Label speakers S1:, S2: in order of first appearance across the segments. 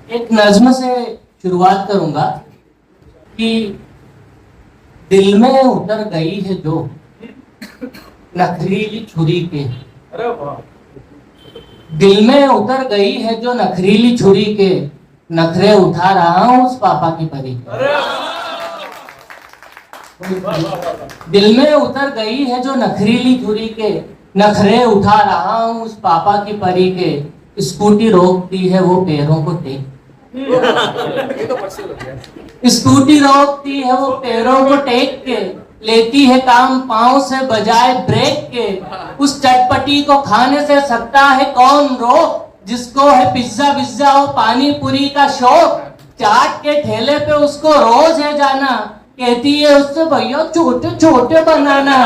S1: एक नज्म से शुरुआत करूंगा कि दिल में उतर गई है जो नखरीली छुरी के, दिल में उतर गई है जो नखरीली छुरी के, नखरे उठा रहा हूं उस पापा की परी के। दिल में उतर गई है जो नखरीली छुरी के, नखरे उठा रहा हूं उस पापा की परी के। स्कूटी रोकती है वो पैरों को टेक, स्कूटी रोकती है वो पैरों को टेक के, लेती है काम पांव से बजाय ब्रेक के। उस चटपटी को खाने से सकता है कौन रोक, जिसको है पिज्जा विज्जा और पानी पूरी का शौक। चाट के ठेले पे उसको रोज है जाना, कहती है उससे भैया छोटे छोटे बनाना।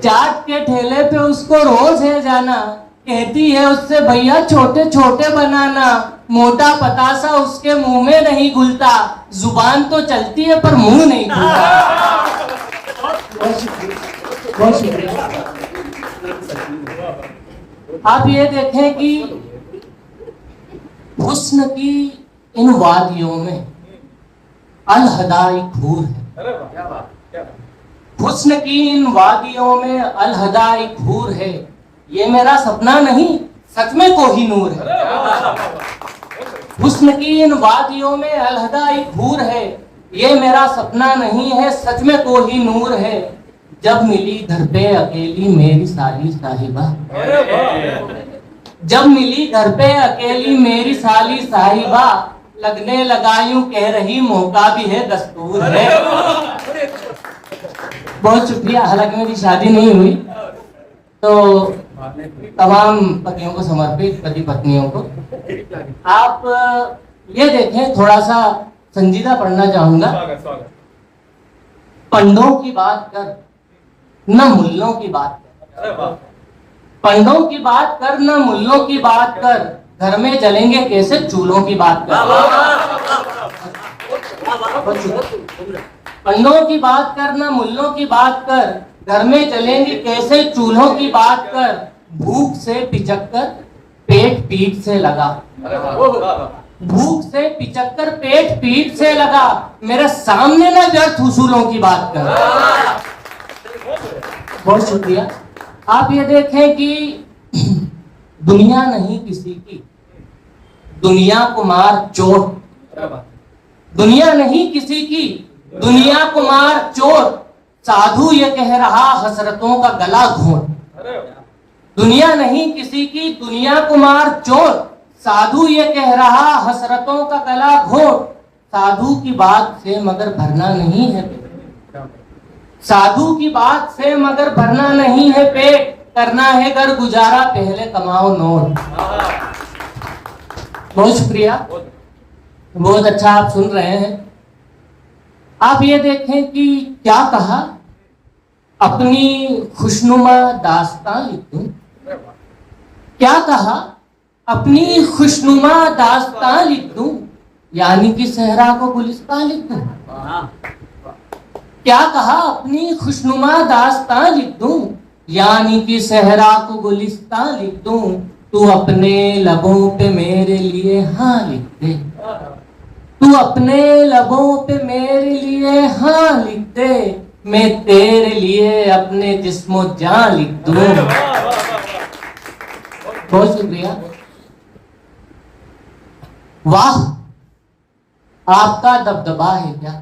S1: चाट के ठेले पे उसको रोज है जाना, कहती है उससे भैया छोटे छोटे बनाना। मोटा पतासा उसके मुंह में नहीं घुलता, जुबान तो चलती है पर मुंह नहीं खुलता। बहुत शुक्रिया। आप ये देखें कि हुस्न की इन वादियों में अलहदा एक हूर है, हुस्न की इन वादियों में अलहदा एक हूर है। ये मेरा सपना नहीं सच में कोहिनूर है। हुस्न की इन वादियों में अलहदा एक हूर है, ये मेरा सपना नहीं है सच में कोहिनूर है। जब मिली घर पे अकेली मेरी साली साहिबा, जब मिली घर पे अकेली मेरी साली साहिबा, लगने लगा यूं कह रही मौका भी है दस्तूर है। बहुत शुक्रिया। हालांकि मेरी शादी नहीं हुई, तो तमाम पतियों को समर्पित, पति पत्नियों को। आप ये देखें, थोड़ा सा संजीदा पढ़ना चाहूंगा। पंडों की बात कर न मुल्लों की बात कर, पंडों की बात कर न मुल्लों की बात कर, घर में जलेंगे कैसे चूल्हों की बात कर। पंडों की बात कर न मुल्लों की बात कर, घर में जलेंगे कैसे चूल्हों की बात कर। भूख से पिचक कर पेट पीठ से लगा, भूख से पिचक कर पेट पीठ से लगा, मेरे सामने न व्यर्थ उसूलों की बात कर। बहुत शुक्रिया। आप ये देखें कि दुनिया नहीं किसी की, दुनिया को मार चोट, दुनिया नहीं किसी की, दुनिया को मार चोट। साधु ये कह रहा हसरतों का गला घोट, दुनिया नहीं किसी की, दुनिया को मार चोट। साधु ये कह रहा हसरतों का गला घोट। साधु की बात से मगर भरना नहीं है पेट, साधु की बात से मगर भरना नहीं है पेट। करना है घर गुजारा पहले कमाओ नोट। बहुत शुक्रिया। बहुत अच्छा आप सुन रहे हैं। आप ये देखें कि क्या कहा, अपनी खुशनुमा दास्तां लिख दूं, क्या कहा अपनी खुशनुमा दास्तां लिख दूं, यानी कि सहरा को गुलिस्तां लिख दूं। क्या कहा अपनी खुशनुमा दास्तां लिख दूं, यानी कि सहरा को गुलिस्तां लिख दूं। तू अपने लबों पे मेरे लिए हाँ लिख दे, तू अपने लबों पे मेरे लिए हाँ लिख दे, मैं तेरे लिए अपने जिस्मो जान लिख दूं। बहुत शुक्रिया। वाह आपका दबदबा है क्या,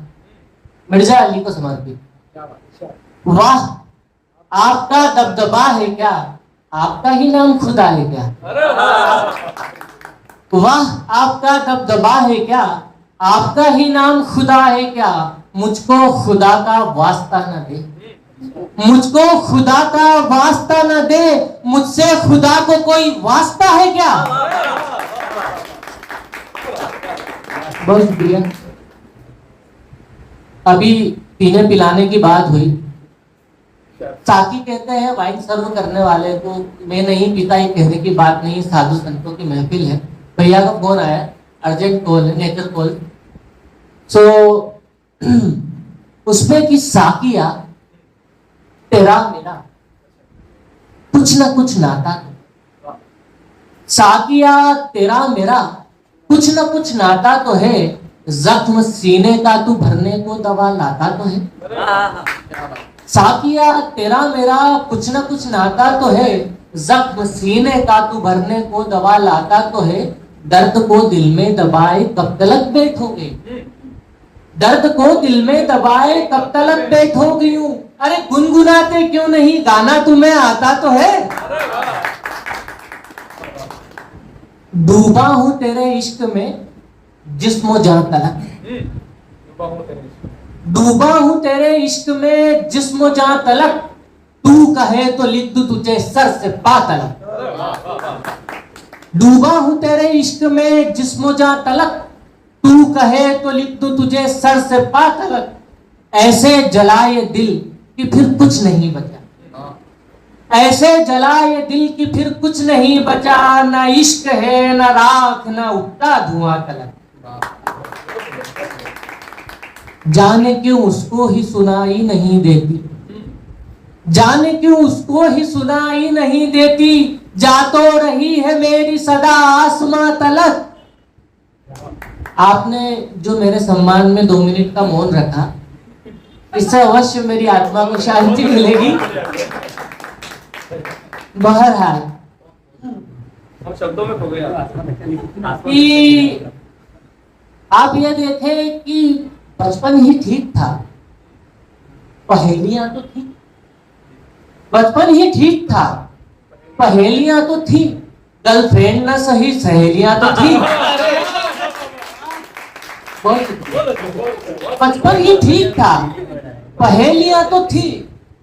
S1: मिर्जा अली को समर्पित। वाह आपका दबदबा है क्या, आपका ही नाम खुदा है क्या। वाह आपका दबदबा है क्या, आपका ही नाम खुदा है क्या। मुझको खुदा का वास्ता न दे, मुझको खुदा का वास्ता न दे, मुझसे खुदा को कोई वास्ता है क्या। बहुत शुक्रिया। अभी पीने पिलाने की बात हुई। साकी कहते हैं वाइन सर्व करने वाले को, मैं नहीं पीता ये कहने की बात नहीं, साधु संतों की महफिल है। भैया का फोन आया, अर्जेंट कॉल है, नेचर कॉल। सो उसमें कि साकिया तेरा मेरा कुछ ना कुछ नाता, साकिया तेरा मेरा कुछ न कुछ नाता तो है, जख्म सीने का तू भरने को दवा लाता तो है। साकिया तेरा मेरा कुछ न कुछ नाता तो है, जख्म सीने का तू भरने को दवा लाता तो है। दर्द को दिल में दबाए कब तलक बैठोगे, दर्द को दिल में दबाए कब तलक बैठोगी हूँ। अरे गुनगुनाते क्यों नहीं, गाना तुम्हें आता तो है। डूबा हूं तेरे इश्क में जिस्म जान तलक, डूबा हूं तेरे इश्क में जिस्म जान तलक, तू कहे तो लिख दूं तुझे सर से पा तलक। डूबा हूं तेरे इश्क में जिस्म जान तलक, तू कहे तो लिख दूं तुझे सर से पा तलक। ऐसे जलाए दिल कि फिर कुछ नहीं बचा, ऐसे जलाए दिल की फिर कुछ नहीं बचा। ना इश्क है ना राख ना उठता धुआं तलक। जाने क्यों उसको ही सुनाई नहीं देती, जाने क्यों उसको ही सुनाई नहीं देती, जा तो रही है मेरी सदा आसमां तलक। आपने जो मेरे सम्मान में 2 मिनट का मौन रखा, इससे अवश्य मेरी आत्मा को शांति मिलेगी। बहरहाल
S2: शब्दों में खो गया
S1: कि आप ये देखें कि बचपन ही ठीक था, पहेलियां तो थी, बचपन ही ठीक था, पहेलियां तो थी, गर्लफ्रेंड ना सही सहेलियां तो थी। बचपन ही ठीक था, पहेलियां तो थी,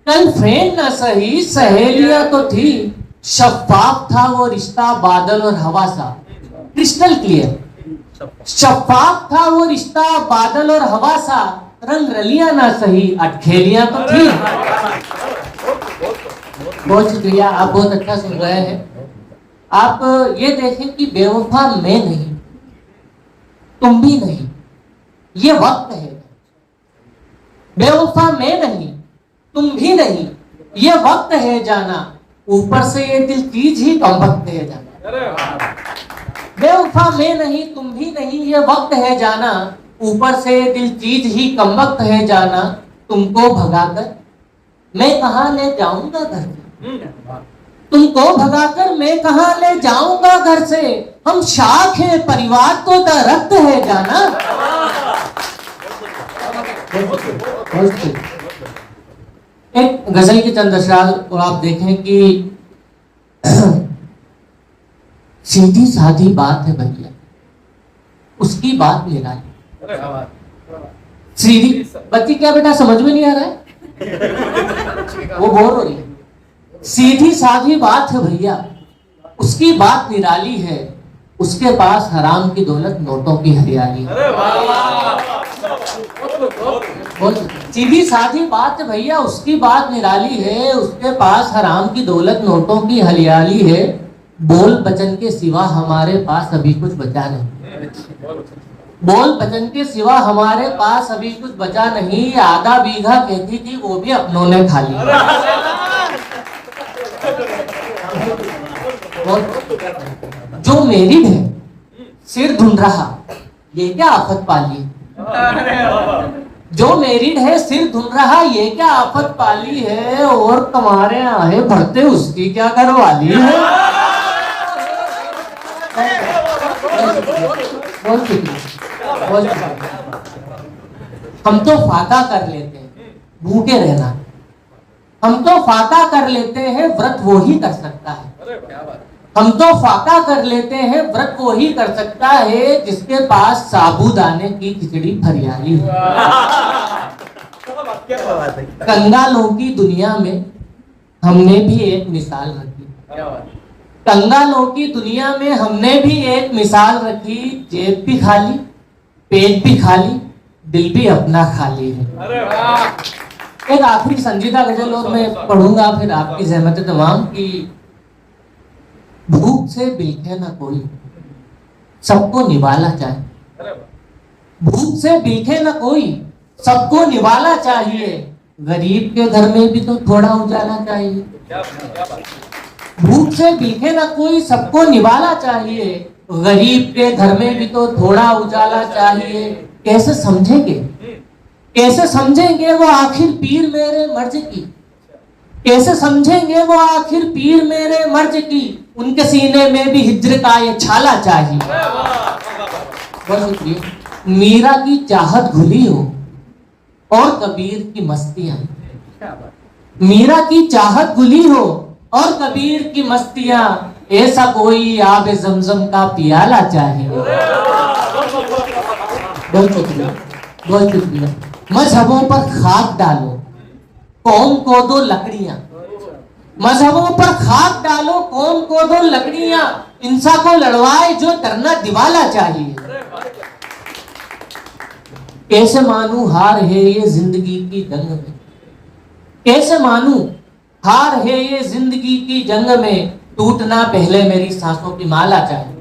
S1: गर्लफ्रेंड ना सही सहेलियां तो थी। शफाफ था वो रिश्ता बादल और हवा सा, क्रिस्टल क्लियर। शफाफ था वो रिश्ता बादल और हवा सा, रंग रलियां ना सही अटखेलियां तो थी। बहुत शुक्रिया, आप बहुत अच्छा सुन रहे हैं। आप ये देखें कि बेवफा मैं नहीं, तुम भी नहीं, ये वक्त है। बेवफा मैं नहीं, तुम भी नहीं, ये वक्त है जाना, ऊपर से ये दिल चीज ही कम वक्त है जाना। बेवफा मैं नहीं, तुम भी नहीं, ये वक्त है जाना, ऊपर से ये दिल चीज ही कम वक्त है जाना। तुमको भगाकर मैं कहाँ ले जाऊंगा घर से, तुमको भगाकर मैं कहाँ ले जाऊंगा घर से। हम शाख है परिवार तो दरख्त है जाना। एक गजल की चंद अशरार और आप देखें कि सीधी साधी बात है भैया, उसकी बात निराली। सीधी बच्ची क्या बेटा समझ में नहीं आ रहा है, वो बोर हो रही है। सीधी साधी बात है भैया, उसकी बात निराली है, उसके पास हराम की दौलत नोटों की हरियाली है। सीधी साधी बात है भैया, उसकी बात निराली है, उसके पास हराम की दौलत नोटों की हरियाली है। बोल बचन के सिवा हमारे पास अभी कुछ बचा नहीं, बोल बचन के सिवा हमारे पास अभी कुछ बचा नहीं। आधा बीघा कहती थी वो भी अपनों ने खा लिया। जो मेरी है सिर ढूंढ रहा, ये क्या आफत पाली। जो मेरिड है सिर धुन रहा, ये क्या आफत पाली है। और तुम्हारे आहे भरते उसकी क्या घरवाली है। हम तो फाका कर लेते हैं भूखे रहना, हम तो फाका कर लेते हैं व्रत वो ही कर सकता है। हम तो फाका कर लेते हैं व्रत वो ही कर सकता है, जिसके पास साबूदाने की खिचड़ी फरियाली है। कंगालों की दुनिया में हमने भी एक मिसाल रखी, कंगालों की दुनिया में हमने भी एक मिसाल रखी। जेब भी खाली, पेट भी खाली, दिल भी अपना खाली है। एक आखिरी संजीदा गजल और मैं पढ़ूंगा, फिर आपकी ज़हमत तमाम की। भूख से बिलखे ना कोई, सबको निवाला चाहिए। भूख से बिलखे ना कोई, सबको निवाला चाहिए। गरीब के घर में भी तो थोड़ा उजाला चाहिए। भूख से भीखे ना कोई, सबको निवाला चाहिए। गरीब के घर में भी तो थोड़ा उजाला चाहिए। कैसे समझेंगे, कैसे समझेंगे वो आखिर पीर मेरे मर्ज की, कैसे समझेंगे वो आखिर पीर मेरे मर्ज की। उनके सीने में भी हिज्र का ये छाला चाहिए। बहुत शुक्रिया। मीरा की चाहत घुली हो और कबीर की मस्तियां, मीरा की चाहत घुली हो और कबीर की मस्तियां, ऐसा कोई आबे जमजम का पियाला चाहिए। बहुत शुक्रिया, बहुत शुक्रिया। मजहबों पर खाक डालो, कौम को दो लकड़ियां, मजहबों पर खाक डालो, कौम को दो लकड़ियां। इंसा को लड़वाए जो डरना दिवाला चाहिए। कैसे मानू हार है ये जिंदगी की जंग में, कैसे मानू हार है ये जिंदगी की जंग में। टूटना पहले मेरी सांसों की माला चाहिए।